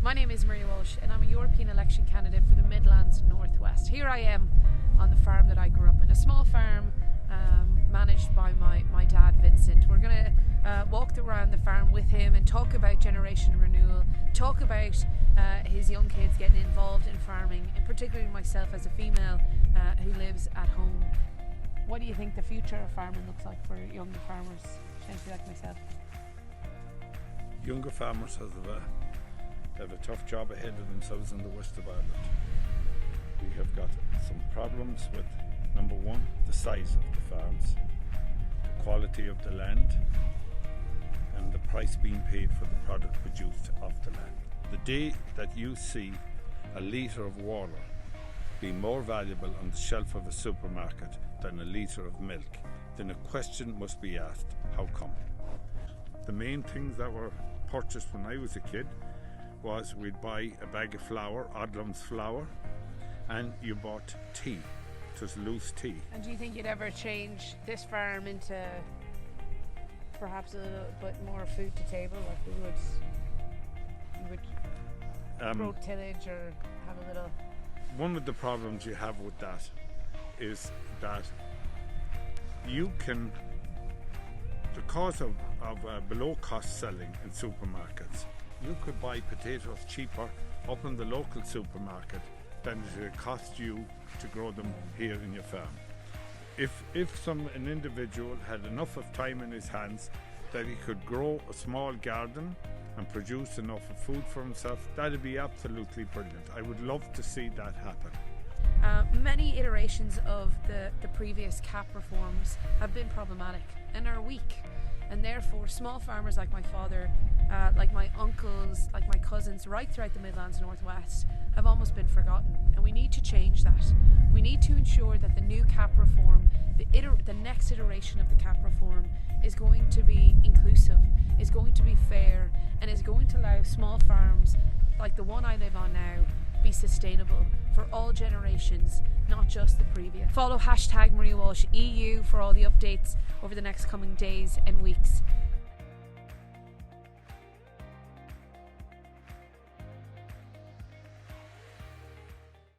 My name is Maria Walsh and I'm a European election candidate for the Midlands Northwest. Here I am on the farm that I grew up in, a small farm managed by my dad Vincent. We're going to walk around the farm with him and talk about generation renewal, talk about his young kids getting involved in farming, and particularly myself as a female who lives at home. What do you think the future of farming looks like for younger farmers, potentially like myself? Younger farmers have a tough job ahead of themselves in the west of Ireland. We have got some problems with, number one, the size of the farms, the quality of the land, and the price being paid for the product produced off the land. The day that you see a litre of water be more valuable on the shelf of a supermarket than a litre of milk, then a question must be asked: how come? The main things that were purchased when I was a kid was we'd buy a bag of flour, Odlum's flour, and you bought tea, just loose tea. And do you think you'd ever change this farm into perhaps a little bit more food to table, like you would grow tillage or have a little? One of the problems you have with that is that you can, because of below cost selling in supermarkets, you could buy potatoes cheaper up in the local supermarket than it would cost you to grow them here in your farm. If an individual had enough of time in his hands that he could grow a small garden and produce enough of food for himself, that'd be absolutely brilliant. I would love to see that happen. Many iterations of the previous CAP reforms have been problematic and are weak, and therefore small farmers like my father, like my uncles, like my cousins right throughout the Midlands Northwest have almost been forgotten, and we need to change that. We need to ensure that the new CAP reform, the next iteration of the CAP reform, is going to be inclusive, is going to be fair, and is going to allow small farms like the one I live on now be sustainable for all generations, not just the previous. Follow #MariaWalshEU for all the updates over the next coming days and weeks.